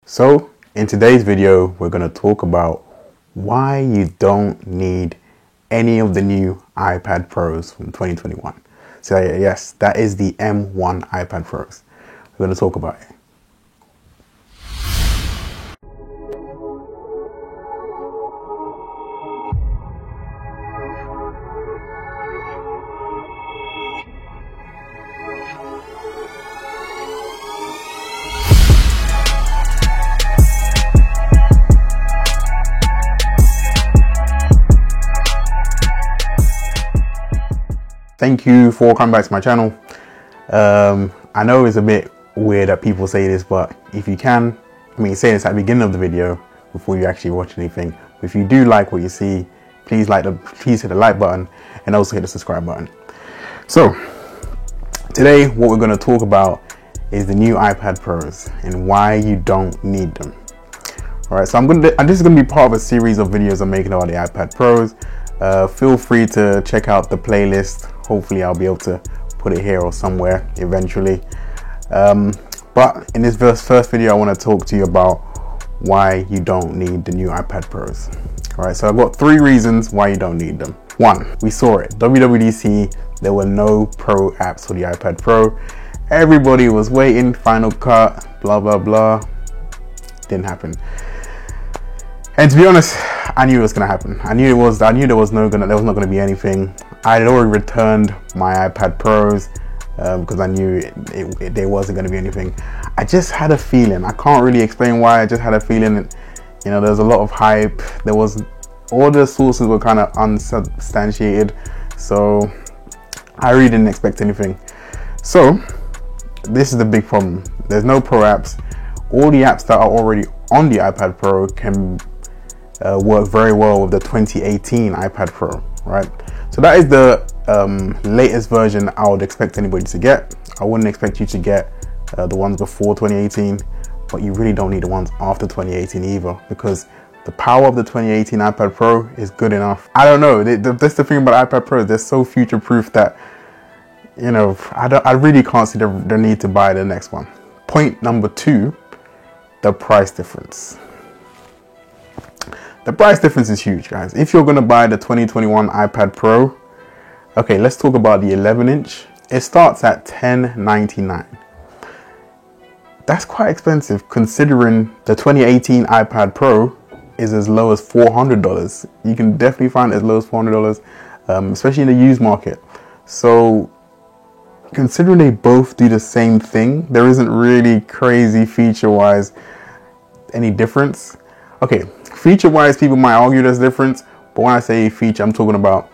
So in today's video, we're going to talk about why you don't need any of the new iPad Pros from 2021. So yes, that is the M1 iPad Pros. We're going to talk about it. Thank you for coming back to my channel. I know it's a bit weird that people say this, but if you can, say this at the beginning of the video before you actually watch anything. If you do like what you see, please hit the like button and also hit the subscribe button. So today, what we're going to talk about is the new iPad Pros and why you don't need them. All right, so this is going to be part of a series of videos I'm making about the iPad Pros. Feel free to check out the playlist. Hopefully I'll be able to put it here or somewhere eventually. But in this first video, I want to talk to you about why you don't need the new iPad Pros. All right, so I've got 3 reasons why you don't need them. 1, we saw it, WWDC, there were no Pro apps for the iPad Pro. Everybody was waiting, Final Cut, blah, blah, blah. Didn't happen. And to be honest, I knew it was gonna happen. I knew there was not gonna be anything. I had already returned my iPad Pros because I knew there wasn't gonna be anything. I just had a feeling. I can't really explain why. I just had a feeling. There's a lot of hype. All the sources were kind of unsubstantiated, so I really didn't expect anything. So this is the big problem. There's no Pro apps. All the apps that are already on the iPad Pro can work very well with the 2018 iPad Pro, right? So that is the latest version I would expect anybody to get. I wouldn't expect you to get the ones before 2018, but you really don't need the ones after 2018 either, because the power of the 2018 iPad Pro is good enough. I don't know, that's the thing about iPad Pros. They're so future-proof that, I really can't see the need to buy the next one. Point number 2, the price difference. The price difference is huge, guys. If you're going to buy the 2021 iPad Pro, okay, let's talk about the 11-inch. It starts at $1099. That's quite expensive considering the 2018 iPad Pro is as low as $400. You can definitely find it as low as $400, especially in the used market. So considering they both do the same thing, there isn't really crazy feature-wise any difference. Okay, feature-wise, people might argue there's difference, but when I say feature, I'm talking about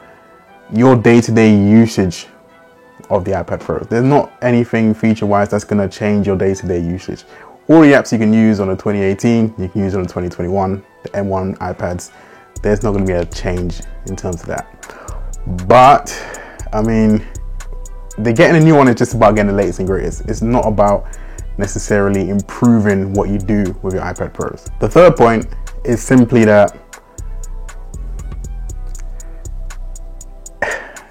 your day-to-day usage of the iPad Pro. There's not anything feature-wise that's going to change your day-to-day usage. All the apps you can use on the 2018, you can use on the 2021, the M1 iPads. There's not going to be a change in terms of that. But, they're getting a new one is just about getting the latest and greatest. It's not about necessarily improving what you do with your iPad Pros. The third point is simply that,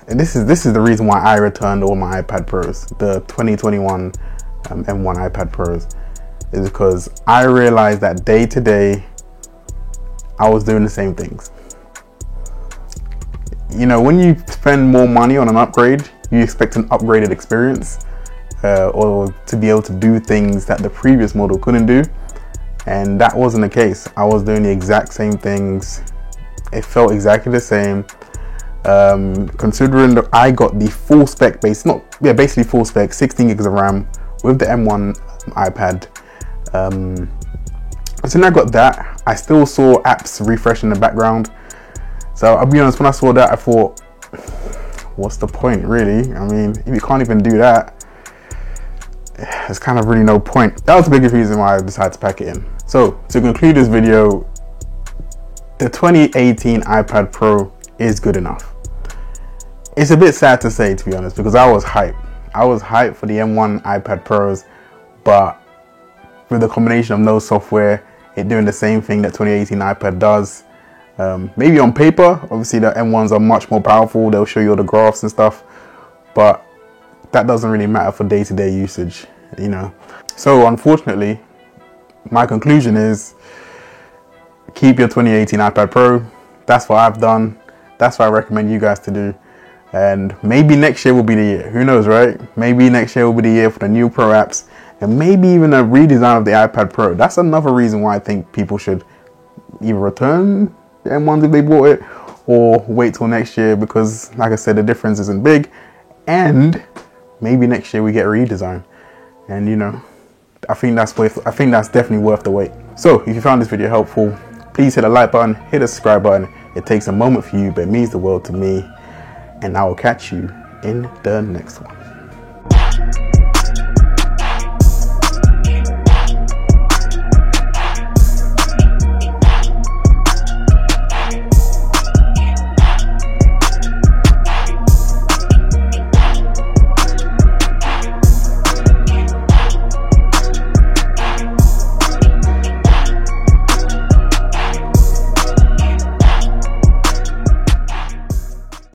and this is the reason why I returned all my iPad Pros, the 2021 M1 iPad Pros, is because I realized that day to day I was doing the same things. When you spend more money on an upgrade, you expect an upgraded experience, or to be able to do things that the previous model couldn't do, and that wasn't the case. I was doing the exact same things. It felt exactly the same. Considering that I got the full spec basically full spec 16 gigs of RAM with the M1 iPad. So when I got that, I still saw apps refresh in the background. So I'll be honest, when I saw that, I thought, what's the point, really? If you can't even do that, there's kind of really no point. That was the biggest reason why I decided to pack it in. So to conclude this video, the 2018 iPad Pro is good enough. It's a bit sad to say, to be honest, because I was hyped. I was hyped for the M1 iPad Pros, but with the combination of no software, it doing the same thing that 2018 iPad does. Maybe on paper, obviously the M1s are much more powerful. They'll show you all the graphs and stuff, but that doesn't really matter for day-to-day usage, So unfortunately, my conclusion is keep your 2018 iPad Pro. That's what I've done. That's what I recommend you guys to do. And maybe next year will be the year. Who knows, right? Maybe next year will be the year for the new Pro apps, and maybe even a redesign of the iPad Pro. That's another reason why I think people should either return the M1s if they bought it, or wait till next year, because like I said, the difference isn't big, and maybe next year we get a redesign. And you know, I think that's definitely worth the wait. So if you found this video helpful, please hit the like button, hit the subscribe button. It takes a moment for you, but it means the world to me. And I will catch you in the next one.